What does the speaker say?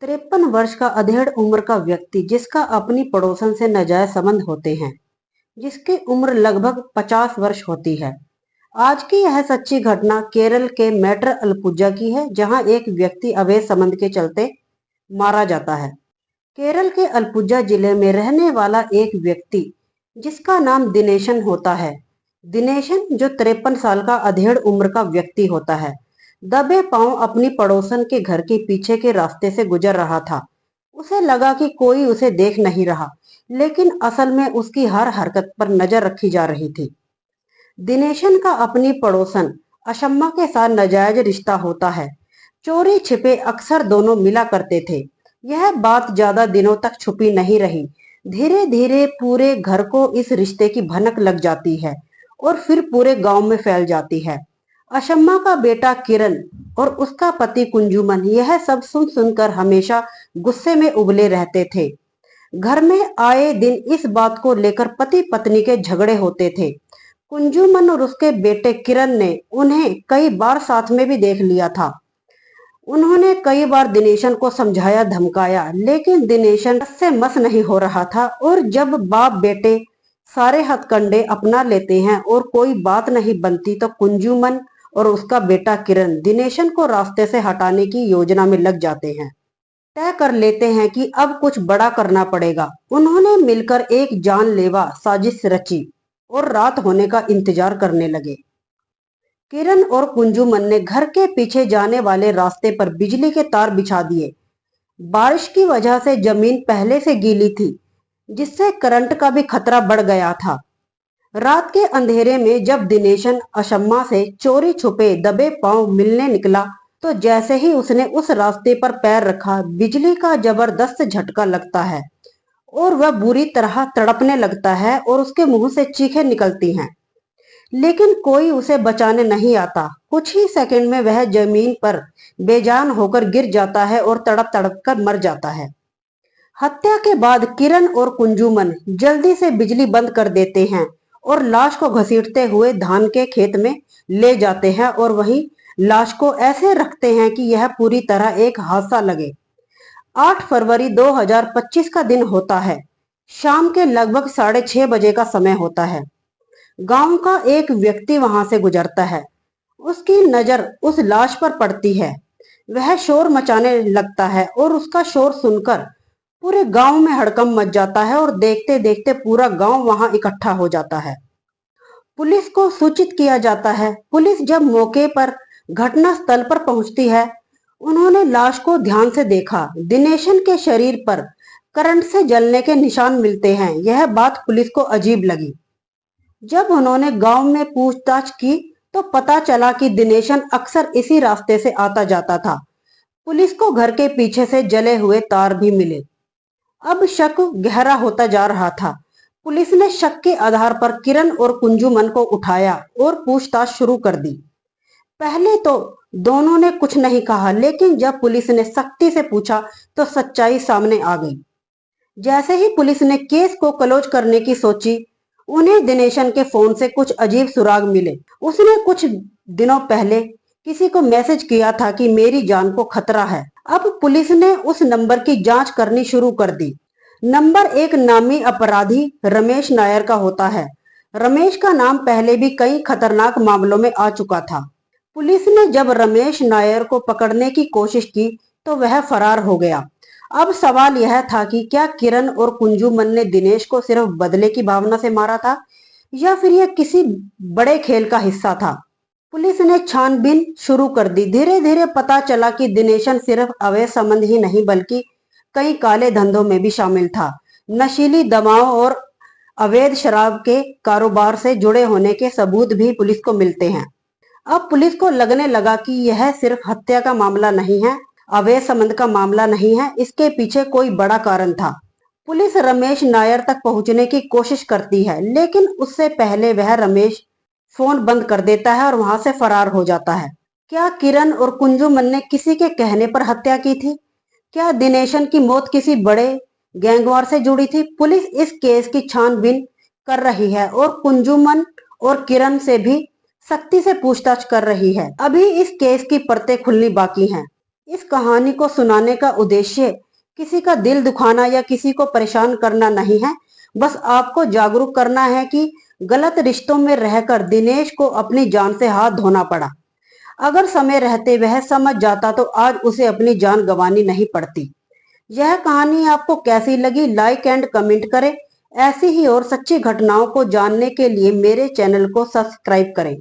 53 वर्ष का अधेड़ उम्र का व्यक्ति जिसका अपनी पड़ोसन से नाजायज संबंध होते हैं, जिसकी उम्र लगभग 50 वर्ष होती है। आज की यह सच्ची घटना केरल के मैटर अल्पुजा की है, जहां एक व्यक्ति अवैध संबंध के चलते मारा जाता है। केरल के अल्पुजा जिले में रहने वाला एक व्यक्ति जिसका नाम दिनेशन होता है। दिनेशन जो 53 साल का अधेड़ उम्र का व्यक्ति होता है, दबे पांव अपनी पड़ोसन के घर के पीछे के रास्ते से गुजर रहा था। उसे लगा कि कोई उसे देख नहीं रहा, लेकिन असल में उसकी हर हरकत पर नजर रखी जा रही थी। दिनेशन का अपनी पड़ोसन अशम्मा के साथ नाजायज रिश्ता होता है। चोरी छिपे अक्सर दोनों मिला करते थे। यह बात ज्यादा दिनों तक छुपी नहीं रही। धीरे धीरे पूरे घर को इस रिश्ते की भनक लग जाती है और फिर पूरे गांव में फैल जाती है। अशम्मा का बेटा किरण और उसका पति कुंजुमन यह सब सुन सुनकर हमेशा गुस्से में उबले रहते थे। घर में आए दिन इस बात को लेकर पति पत्नी के झगड़े होते थे। कुंजुमन और उसके बेटे किरण ने उन्हें कई बार साथ में भी देख लिया था। उन्होंने कई बार दिनेशन को समझाया धमकाया, लेकिन दिनेशन से मस नहीं हो रहा था। और जब बाप बेटे सारे हथकंडे अपना लेते हैं और कोई बात नहीं बनती, तो कुंजुमन और उसका बेटा किरण दिनेशन को रास्ते से हटाने की योजना में लग जाते हैं। तय कर लेते हैं कि अब कुछ बड़ा करना पड़ेगा। उन्होंने मिलकर एक जानलेवा साजिश रची और रात होने का इंतजार करने लगे। किरण और कुंजुमन ने घर के पीछे जाने वाले रास्ते पर बिजली के तार बिछा दिए। बारिश की वजह से जमीन पहले से गीली थी, जिससे करंट का भी खतरा बढ़ गया था। रात के अंधेरे में जब दिनेशन अशम्मा से चोरी छुपे दबे पांव मिलने निकला, तो जैसे ही उसने उस रास्ते पर पैर रखा, बिजली का जबरदस्त झटका लगता है और वह बुरी तरह तड़पने लगता है और उसके मुंह से चीखें निकलती हैं। लेकिन कोई उसे बचाने नहीं आता। कुछ ही सेकंड में वह जमीन पर बेजान होकर गिर जाता है और तड़प तड़प कर मर जाता है। हत्या के बाद किरण और कुंजुमन जल्दी से बिजली बंद कर देते हैं और लाश को घसीटते हुए धान के खेत में ले जाते हैं और वहीं लाश को ऐसे रखते हैं कि यह पूरी तरह एक हादसा लगे। 8 फरवरी 2025 का दिन होता है। शाम के लगभग 6:30 बजे का समय होता है। गांव का एक व्यक्ति वहां से गुजरता है। उसकी नजर उस लाश पर पड़ती है। वह शोर मचाने लगता है और उसका शोर सुनकर पूरे गांव में हड़कंप मच जाता है और देखते देखते पूरा गांव वहां इकट्ठा हो जाता है। पुलिस को सूचित किया जाता है। पुलिस जब मौके पर घटना स्थल पर पहुंचती है, उन्होंने लाश को ध्यान से देखा। दिनेशन के शरीर पर करंट से जलने के निशान मिलते हैं। यह बात पुलिस को अजीब लगी। जब उन्होंने गांव में पूछताछ की, तो पता चला कि दिनेशन अक्सर इसी रास्ते से आता जाता था। पुलिस को घर के पीछे से जले हुए तार भी मिले। अब शक गहरा होता जा रहा था। पुलिस ने शक के आधार पर किरण और कुंजुमन को उठाया और पूछताछ शुरू कर दी। पहले तो दोनों ने कुछ नहीं कहा, लेकिन जब पुलिस ने सख्ती से पूछा तो सच्चाई सामने आ गई। जैसे ही पुलिस ने केस को क्लोज करने की सोची, उन्हें दिनेशन के फोन से कुछ अजीब सुराग मिले। उसने कुछ दिनों पहले किसी को मैसेज किया था कि मेरी जान को खतरा है। अब पुलिस ने उस नंबर की जांच करनी शुरू कर दी। नंबर एक नामी अपराधी रमेश नायर का होता है। रमेश का नाम पहले भी कई खतरनाक मामलों में आ चुका था। पुलिस ने जब रमेश नायर को पकड़ने की कोशिश की, तो वह फरार हो गया। अब सवाल यह था कि क्या किरण और कुंजुमन ने दिनेश को सिर्फ बदले की भावना से मारा था, या फिर यह किसी बड़े खेल का हिस्सा था। पुलिस ने छानबीन शुरू कर दी। धीरे धीरे पता चला कि दिनेशन सिर्फ अवैध संबंध ही नहीं, बल्कि कई काले धंधों में भी शामिल था। नशीली दवाओं और अवैध शराब के कारोबार से जुड़े होने के सबूत भी पुलिस को मिलते हैं। अब पुलिस को लगने लगा कि यह सिर्फ हत्या का मामला नहीं है, अवैध संबंध का मामला नहीं है, इसके पीछे कोई बड़ा कारण था। पुलिस रमेश नायर तक पहुंचने की कोशिश करती है, लेकिन उससे पहले वह रमेश फोन बंद कर देता है और वहां से फरार हो जाता है। क्या किरण और कुंजुमन ने किसी के कहने पर हत्या की थी? क्या दिनेशन की मौत किसी बड़े गैंगवार से जुड़ी थी? पुलिस इस केस की छानबीन कर रही है और कुंजुमन और किरण से भी सख्ती से पूछताछ कर रही है। अभी इस केस की परतें खुलनी बाकी हैं। इस कहानी को सुनाने का उद्देश्य किसी का दिल दुखाना या किसी को परेशान करना नहीं है। बस आपको जागरूक करना है कि गलत रिश्तों में रहकर दिनेश को अपनी जान से हाथ धोना पड़ा। अगर समय रहते वह समझ जाता तो आज उसे अपनी जान गंवानी नहीं पड़ती। यह कहानी आपको कैसी लगी, लाइक एंड कमेंट करें। ऐसी ही और सच्ची घटनाओं को जानने के लिए मेरे चैनल को सब्सक्राइब करें।